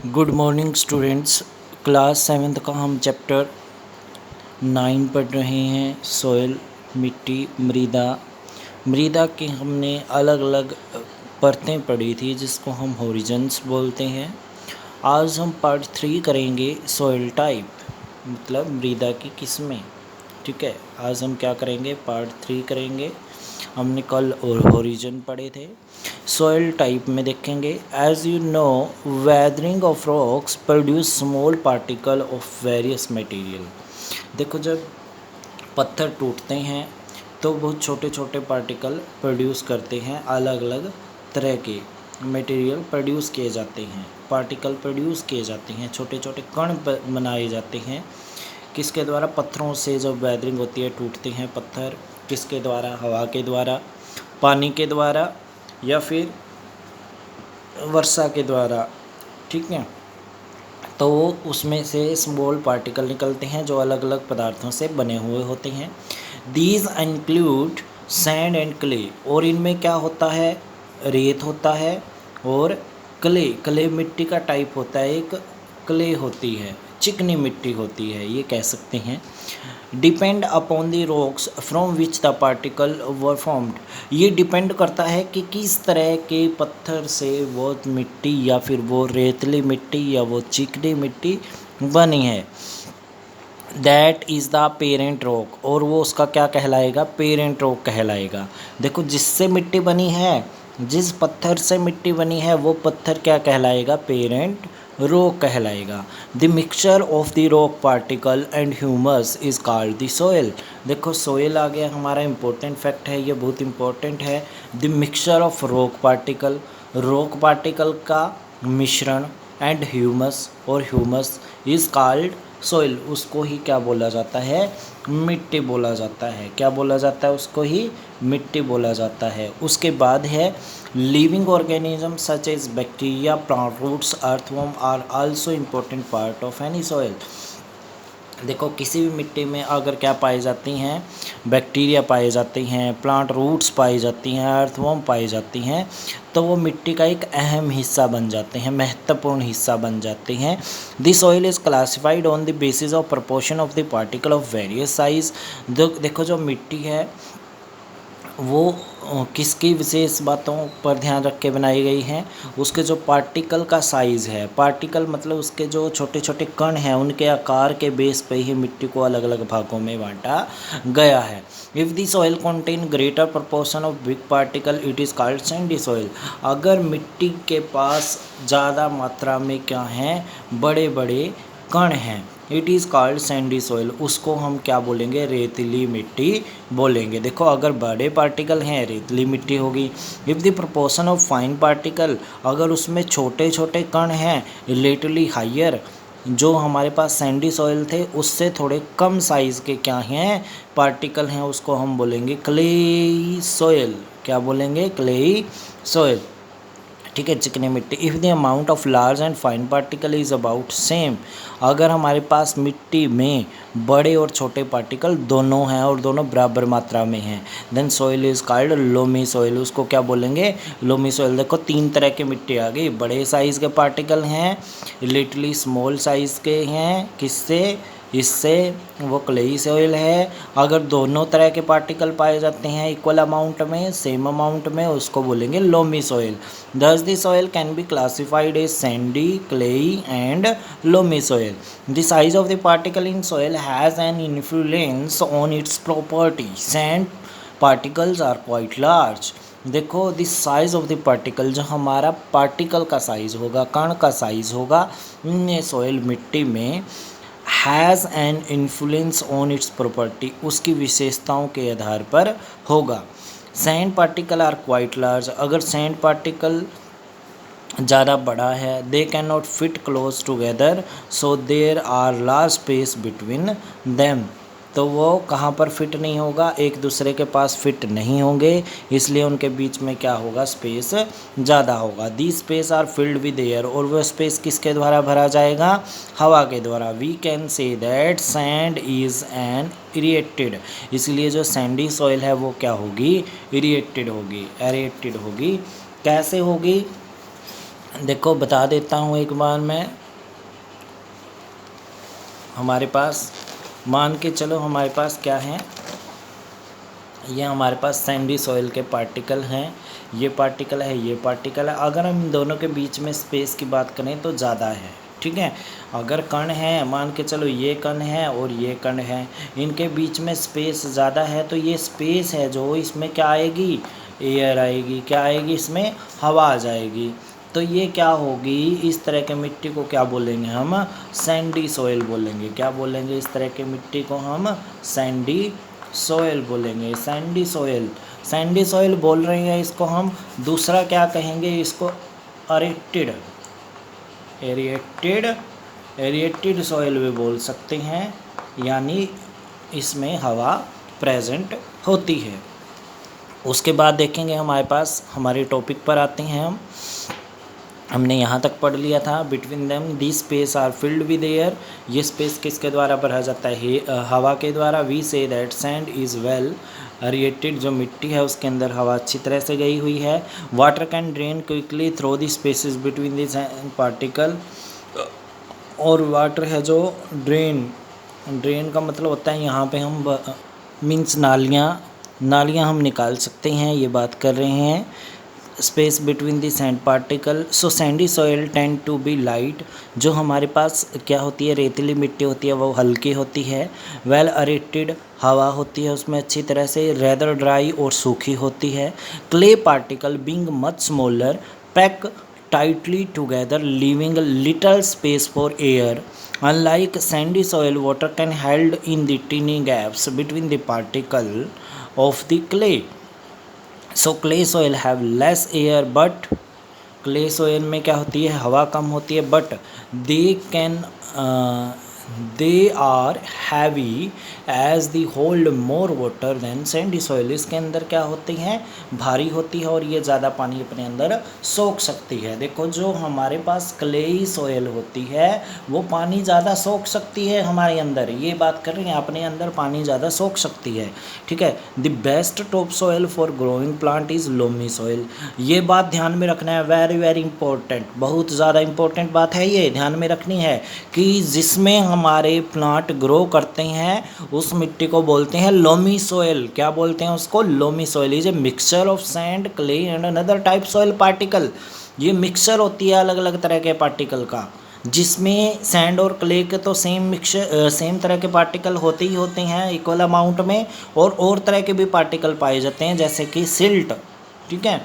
Good morning students. Class 7th का हम chapter 9 पढ़ रहे हैं। सॉइल, मिट्टी, मृदा। मृदा की हमने अलग अलग परतें पढ़ी थी जिसको हम होरिजन्स बोलते हैं। आज हम पार्ट 3 करेंगे, सॉइल टाइप, मतलब मृदा की किस्में। ठीक है, आज हम क्या करेंगे, पार्ट 3 करेंगे। हमने कल और होरिजन पढ़े थे। सॉइल टाइप में देखेंगे, as you know weathering of rocks produce small particle of various material. देखो, जब पत्थर टूटते हैं तो बहुत छोटे छोटे पार्टिकल प्रोड्यूस करते हैं, अलग अलग तरह के मटेरियल प्रोड्यूस किए जाते हैं, पार्टिकल प्रोड्यूस किए जाते हैं, छोटे छोटे कण बनाए जाते हैं। किसके द्वारा? पत्थरों से जब वेदरिंग होती है, टूटते हैं पत्थर, किसके द्वारा? हवा के द्वारा, पानी के द्वारा, या फिर वर्षा के द्वारा। ठीक है, तो उसमें से स्मॉल पार्टिकल निकलते हैं जो अलग अलग पदार्थों से बने हुए होते हैं। These include sand and clay. और इनमें क्या होता है? रेत होता है और क्ले। क्ले मिट्टी का टाइप होता है, एक क्ले होती है, चिकनी मिट्टी होती है, ये कह सकते हैं। Depend upon the rocks from which the particle were formed. ये डिपेंड करता है कि किस तरह के पत्थर से वो मिट्टी या फिर वो रेतली मिट्टी या वो चिकनी मिट्टी बनी है। That is the parent rock. और वो उसका क्या कहलाएगा? पेरेंट रॉक कहलाएगा। देखो, जिससे मिट्टी बनी है, जिस पत्थर से मिट्टी बनी है, वो पत्थर क्या कहलाएगा? पेरेंट रॉक कहलाएगा। The mixture of the rock particle and humus is called the soil. देखो, सोइल आ गया हमारा इम्पोर्टेंट फैक्ट है, ये बहुत इम्पोर्टेंट है। The mixture of rock particle, rock particle का मिश्रण, एंड ह्यूमस, और ह्यूमस इज कॉल्ड सोइल। उसको ही क्या बोला जाता है? मिट्टी बोला जाता है। क्या बोला जाता है? उसको ही मिट्टी बोला जाता है। उसके बाद है living organism such as bacteria, plant roots, earthworm are also important part of any soil. देखो, किसी भी मिट्टी में अगर क्या पाई जाती हैं? बैक्टीरिया पाए जाते हैं, प्लांट रूट्स पाई जाती हैं, अर्थवर्म पाई जाती हैं, तो वो मिट्टी का एक अहम हिस्सा बन जाते हैं, महत्वपूर्ण हिस्सा बन जाते हैं। This soil is classified on the basis of proportion of the particle of various size. देखो, जो मिट्टी है वो किसकी विशेष बातों पर ध्यान रख के बनाई गई हैं? उसके जो पार्टिकल का साइज़ है, पार्टिकल मतलब उसके जो छोटे छोटे कण हैं, उनके आकार के बेस पे ही मिट्टी को अलग अलग भागों में बांटा गया है। If the soil contain greater proportion of big particle it is called Sandy soil. अगर मिट्टी के पास ज़्यादा मात्रा में क्या हैं? बड़े बड़े कण हैं, it is called Sandy soil. उसको हम क्या बोलेंगे? रेतीली मिट्टी बोलेंगे। देखो, अगर बड़े पार्टिकल हैं, रेतीली मिट्टी होगी। If the proportion of fine particle, अगर उसमें छोटे छोटे कण हैं, रिलेटिवली हायर, जो हमारे पास सैंडी सॉइल थे उससे थोड़े कम साइज़ के क्या हैं? पार्टिकल हैं, उसको हम बोलेंगे क्लेई सॉइल। क्या बोलेंगे? Clayey soil. ठीक है, चिकनी मिट्टी। If the amount of large and fine particle is about same, अगर हमारे पास मिट्टी में बड़े और छोटे पार्टिकल दोनों हैं और दोनों बराबर मात्रा में हैं, then soil is called loamy soil. उसको क्या बोलेंगे? Loamy soil. देखो, 3 तरह की मिट्टी आ गई। बड़े साइज़ के पार्टिकल हैं, रिलेटिवली स्मॉल साइज़ के हैं, किससे? इससे वो क्लेई सॉइल है। अगर दोनों तरह के पार्टिकल पाए जाते हैं इक्वल अमाउंट में, सेम अमाउंट में, उसको बोलेंगे loamy soil. Thus the soil can be classified as sandy, clay and loamy soil. The size of the particle in soil has an influence on its property. Sand particles are quite large. देखो, the size of the particle, जो हमारा particle का size होगा, कण का size होगा इन soil मिट्टी में, has an influence on its property, उसकी विशेषताओं के आधार पर होगा। Sand particle are quite large, अगर सैंड पार्टिकल ज़्यादा बड़ा है, they can not fit close together so there are large space between them, तो वो कहाँ पर फिट नहीं होगा? एक दूसरे के पास फिट नहीं होंगे, इसलिए उनके बीच में क्या होगा? स्पेस ज़्यादा होगा। The space are filled with air, और वो स्पेस किसके द्वारा भरा जाएगा? हवा के द्वारा। We can say that sand is an aerated, इसलिए जो सैंडी सॉइल है वो क्या होगी? इरिएटेड होगी, एरिएटेड होगी। कैसे होगी? देखो बता देता हूँ एक बार मैं, हमारे पास मान के चलो हमारे पास क्या है, ये हमारे पास सैंडी सॉइल के पार्टिकल हैं, ये पार्टिकल है, ये पार्टिकल है। अगर हम इन दोनों के बीच में स्पेस की बात करें तो ज़्यादा है, ठीक है। अगर कण है, मान के चलो ये कण है और ये कण है, इनके बीच में स्पेस ज़्यादा है, तो ये स्पेस है जो इसमें क्या आएगी, एयर आएगी, क्या आएगी इसमें, हवा आ जाएगी। तो ये क्या होगी, इस तरह के मिट्टी को क्या बोलेंगे हम, सैंडी सॉइल बोलेंगे। क्या बोलेंगे, इस तरह के मिट्टी को हम सैंडी सॉइल बोलेंगे, सैंडी सॉइल। सैंडी सॉइल बोल रहे हैं इसको हम। दूसरा क्या कहेंगे इसको, एरेटेड, एरिएटेड, एरिएटेड सॉइल भी बोल सकते हैं, यानी इसमें हवा प्रेजेंट होती है। उसके बाद देखेंगे हमारे पास, हमारे टॉपिक पर आते हैं हम। हमने यहाँ तक पढ़ लिया था, between them the space are filled with air. ये स्पेस किसके द्वारा भरा जाता है, हवा के द्वारा। We say that sand is well aerated, जो मिट्टी है उसके अंदर हवा अच्छी तरह से गई हुई है। Water can drain quickly through the spaces between this particle, और वाटर है जो ड्रेन, ड्रेन का मतलब होता है यहाँ पे हम मीन्स नालियाँ, नालियाँ हम निकाल सकते हैं, ये बात कर रहे हैं। Space between the sand particle, so sandy soil tend to be light, जो हमारे पास क्या होती है, रेतीली मिट्टी होती है वो हल्की होती है। वेल एरेटेड, हवा होती है उसमें अच्छी तरह से। रेदर ड्राई, और सूखी होती है। Clay particle being much smaller pack tightly together leaving little space for air. Unlike sandy soil, water can held in the tiny gaps between the particle of the clay. So clay soil have less air, but clay soil में क्या होती है, हवा कम होती है, but they can they are heavy as the hold more water than sandy soil. इसके अंदर क्या होती हैं, भारी होती है और ये ज़्यादा पानी अपने अंदर सोख सकती है। देखो जो हमारे पास क्लेई सॉइल होती है वो पानी ज़्यादा सोख सकती है हमारे अंदर, ये बात कर रहे हैं, अपने अंदर पानी ज़्यादा सोख सकती है, ठीक है। The best top soil for growing plant is loamy soil. ये बात ध्यान में रखना है, वेरी वेरी इंपॉर्टेंट, बहुत ज़्यादा इंपॉर्टेंट बात है, ये ध्यान में रखनी है कि जिसमें हमारे प्लांट ग्रो करते हैं उस मिट्टी को बोलते हैं लोमी सॉइल। क्या बोलते हैं उसको, loamy soil. Is a mixture of sand, clay and another type soil particle. ये मिक्सचर होती है अलग अलग तरह के पार्टिकल का, जिसमें सैंड और क्ले के तो सेम तरह के पार्टिकल होते ही होते हैं इक्वल अमाउंट में, और तरह के भी पार्टिकल पाए जाते हैं जैसे कि सिल्ट, ठीक है।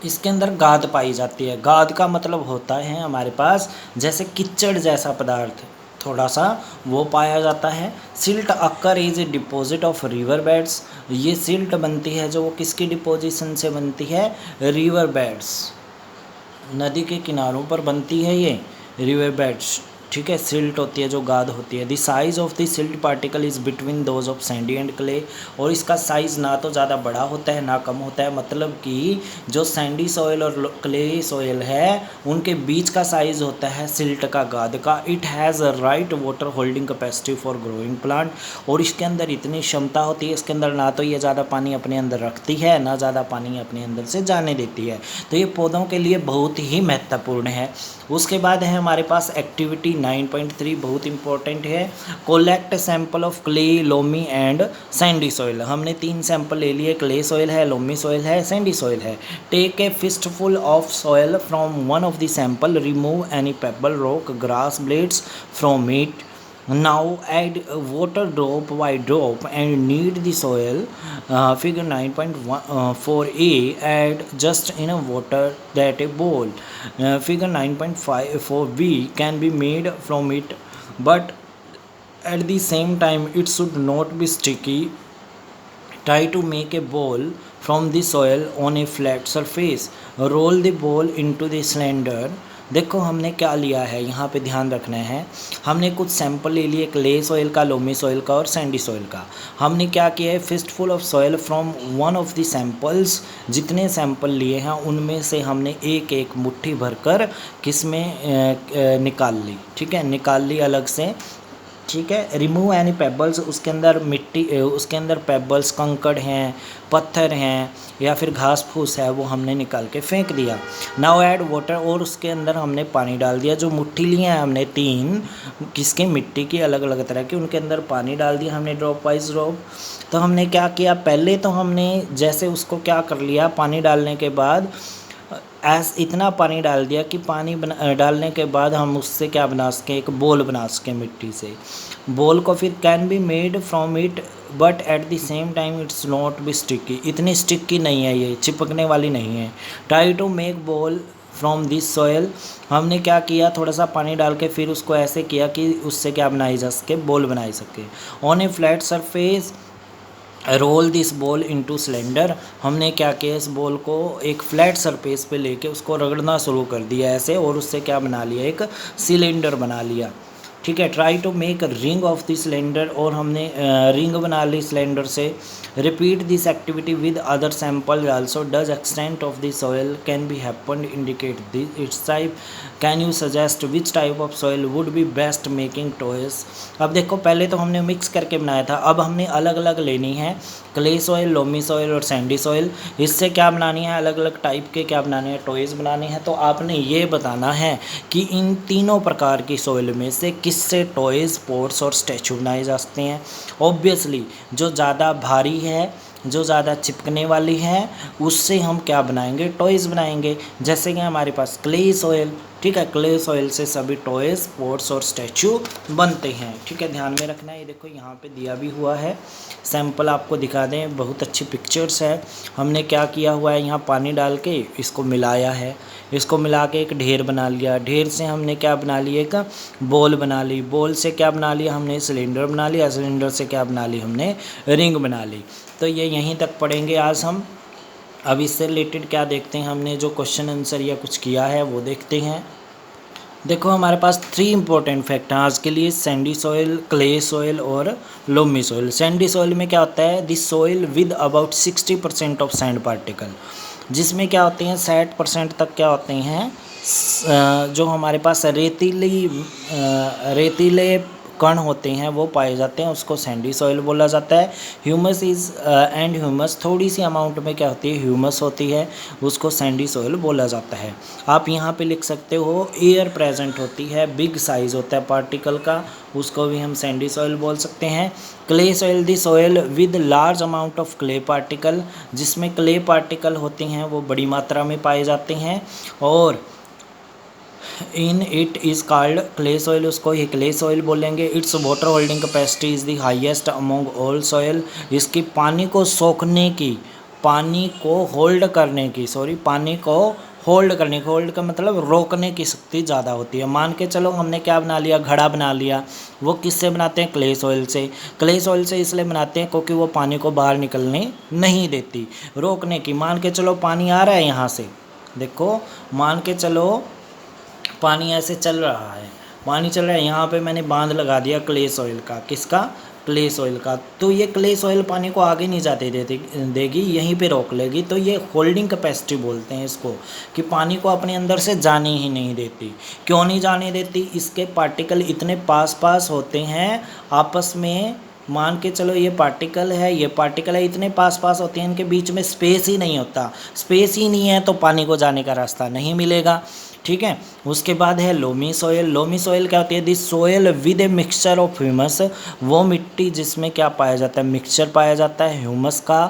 इसके अंदर गाद पाई जाती है। गाद का मतलब होता है हमारे पास जैसे कीचड़ जैसा पदार्थ, थोड़ा सा वो पाया जाता है। Silt occur is a deposit of river beds. ये सिल्ट बनती है जो वो किसकी डिपोजिशन से बनती है, रिवर बेड्स, नदी के किनारों पर बनती है ये रिवर बेड्स, ठीक है। सिल्ट होती है जो गाद होती है। The size of the silt particle is between those of Sandy and clay, और इसका साइज़ ना तो ज़्यादा बड़ा होता है ना कम होता है, मतलब कि जो सैंडी सॉइल और क्ले सॉइल है उनके बीच का साइज़ होता है सिल्ट का, गाद का। It has a right water holding capacity for growing plant, और इसके अंदर इतनी क्षमता होती है, इसके अंदर ना तो ये ज़्यादा पानी अपने अंदर रखती है ना ज़्यादा पानी अपने अंदर से जाने देती है, तो ये पौधों के लिए बहुत ही महत्वपूर्ण है। उसके बाद है हमारे पास एक्टिविटी 9.3, बहुत इंपॉर्टेंट है। Collect sample of clay, loamy and sandy soil. हमने 3 सैंपल ले लिए, क्ले सॉइल है, लोमी सॉइल है, सैंडी सॉइल है। Take a fistful of soil from one of the sample, remove any pebble, rock, grass blades from it. Now add water drop by drop and knead the soil. Figure 9.4a, add just enough water that a bowl. Figure 9.54b can be made from it, but at the same time it should not be sticky. Try to make a ball from the soil on a flat surface. Roll the ball into the cylinder. देखो हमने क्या लिया है, यहाँ पे ध्यान रखना है। हमने कुछ सैंपल ले लिए, क्ले सॉइल का, लोमी सॉइल का और सैंडी सॉइल का। हमने क्या किया है, fistful of soil from one of the samples, जितने सैंपल लिए हैं उनमें से हमने एक एक मुट्ठी भरकर किस में निकाल ली, ठीक है, निकाल ली अलग से ठीक है। रिमूव एनी पेबल्स, उसके अंदर मिट्टी, उसके अंदर पेबल्स कंकड़ हैं, पत्थर हैं या फिर घास फूस है, वो हमने निकाल के फेंक दिया। नाउ ऐड वाटर, और उसके अंदर हमने पानी डाल दिया। जो मुट्ठी लिए हैं हमने 3 किसके, मिट्टी की, अलग अलग तरह की, उनके अंदर पानी डाल दिया हमने ड्रॉप वाइज ड्रॉप। तो हमने क्या किया, पहले तो हमने जैसे उसको क्या कर लिया, पानी डालने के बाद इतना पानी डाल दिया कि पानी डालने के बाद हम उससे क्या बना सकें, एक बोल बना सकें मिट्टी से। बोल को फिर can be made from it but at the same time it's not be sticky, इतनी स्टिकी नहीं है, ये चिपकने वाली नहीं है। ट्राई टू मेक बोल फ्रॉम दिस सॉयल, हमने क्या किया, थोड़ा सा पानी डाल के फिर उसको ऐसे किया कि उससे क्या बनाई जा सके, बोल बनाई सके। On a flat surface roll this ball into cylinder, हमने क्या किया, इस बॉल को एक फ्लैट सरफेस पे लेके उसको रगड़ना शुरू कर दिया ऐसे, और उससे क्या बना लिया, एक सिलेंडर बना लिया। ठीक है। Try to make ring of the cylinder, और हमने रिंग बना ली सिलेंडर से। Repeat this activity with other sample also, does extent of the soil can be happen indicate this its type, can you suggest which type of soil would be best making toys. अब देखो, पहले तो हमने mix करके बनाया था, अब हमने अलग अलग लेनी है, क्ले सॉयल, लोमी सॉयल और सैंडी सॉयल। इससे क्या बनानी है, अलग अलग टाइप के क्या बनाने हैं, टॉयज़ बनाने हैं। तो आपने ये बताना है कि इन तीनों प्रकार की सॉयल में से किससे टॉयज़, पोट्स और स्टैचू बनाए जा सकते हैं। ऑब्वियसली जो ज़्यादा भारी है, जो ज़्यादा चिपकने वाली है, उससे हम क्या बनाएंगे, टॉयज़ बनाएंगे। जैसे कि हमारे पास क्ले सॉयल, ठीक है, क्ले सॉयल से सभी टॉयज़, पोट्स और स्टैचू बनते हैं। ठीक है, ध्यान में रखना है। ये देखो यहाँ पे दिया भी हुआ है, सैंपल आपको दिखा दें, बहुत अच्छी पिक्चर्स है। हमने क्या किया हुआ है, यहाँ पानी डाल के इसको मिलाया है, इसको मिला के एक ढेर बना लिया। ढेर से हमने क्या बना लिया, एक बॉल बना ली। बॉल से क्या बना लिया हमने, सिलेंडर बना लिया। सिलेंडर से क्या बना ली हमने, रिंग बना ली। तो ये यहीं तक पढ़ेंगे आज हम। अब इससे रिलेटेड क्या देखते हैं, हमने जो क्वेश्चन आंसर या कुछ किया है वो देखते हैं। देखो हमारे पास 3 इंपॉर्टेंट फैक्ट हैं आज के लिए, सैंडी सॉइल, क्ले सॉइल और लोमी सॉइल। सैंडी सॉइल में क्या होता है, this soil with about 60% of sand particle, जिसमें क्या होते हैं 60% तक क्या होते हैं, जो हमारे पास रेतीले कण होते हैं वो पाए जाते हैं, उसको सैंडी सॉइल बोला जाता है। ह्यूमस इज़ एंड ह्यूमस, थोड़ी सी अमाउंट में क्या होती है, ह्यूमस होती है, उसको सैंडी सॉइल बोला जाता है। आप यहाँ पे लिख सकते हो, एयर प्रेजेंट होती है, बिग साइज़ होता है पार्टिकल का, उसको भी हम सैंडी सॉइल बोल सकते हैं। Clay soil, the soil with large amount of clay particle, जिसमें क्ले पार्टिकल होते हैं वो बड़ी मात्रा में पाए जाते हैं, और in it is called clay soil, उसको ही क्ले सॉइल बोलेंगे। It's water holding capacity is the highest among all soil, इसकी पानी को सोखने की, पानी को होल्ड करने की, पानी को होल्ड करने की, होल्ड का मतलब रोकने की शक्ति ज़्यादा होती है। मान के चलो हमने क्या बना लिया, घड़ा बना लिया, वो किससे बनाते हैं, क्ले सॉइल से। क्ले सॉइल से इसलिए बनाते हैं क्योंकि वो पानी को बाहर निकलने नहीं देती, रोकने की। मान के चलो पानी आ रहा है यहाँ से, देखो मान के चलो पानी ऐसे चल रहा है, पानी चल रहा है, यहाँ पे मैंने बांध लगा दिया क्ले सॉइल का, किसका, क्ले सॉइल का। तो ये क्ले सॉइल पानी को आगे नहीं जाते देगी, यहीं पे रोक लेगी। तो ये होल्डिंग कैपेसिटी बोलते हैं इसको, कि पानी को अपने अंदर से जाने ही नहीं देती। क्यों नहीं जाने देती, इसके पार्टिकल इतने पास पास होते हैं आपस में। मान के चलो ये पार्टिकल है, ये पार्टिकल है, इतने पास पास होते हैं, इनके बीच में स्पेस ही नहीं होता। स्पेस ही नहीं है तो पानी को जाने का रास्ता नहीं मिलेगा। ठीक है, उसके बाद है लोमी सॉइल। लोमी सॉइल क्या होती है, this soil with a mixture of humus, वो मिट्टी जिसमें क्या पाया जाता है, मिक्सचर पाया जाता है ह्यूमस का,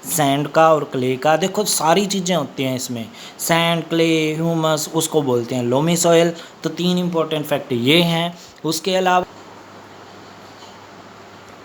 सैंड का और क्ले का। देखो सारी चीज़ें होती हैं इसमें, सैंड, क्ले, ह्यूमस, उसको बोलते हैं लोमी सॉइल। तो 3 इंपॉर्टेंट फैक्ट ये हैं। उसके अलावा